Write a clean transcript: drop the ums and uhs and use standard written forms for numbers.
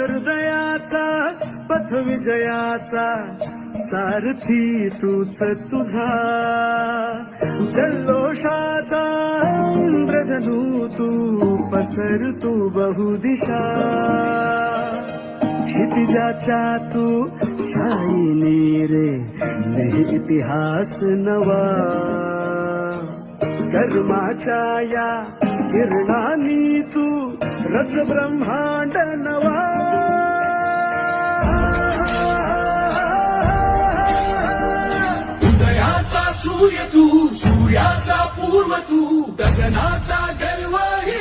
अंतर्दयाचा पथ विजयाचा सारथी तूच तुझा जल्लोषाचा इंद्रधनू तू पसरतू बहुदिशा क्षितिजाच्या तू शाईनी रे लिहि इतिहास नवा कर्माच्या या किरणांनी तू रच ब्रह्मांड नवा उदयाचा सूर्य तू सूर्याचा पूर्व तू गगनाचा गर्व हे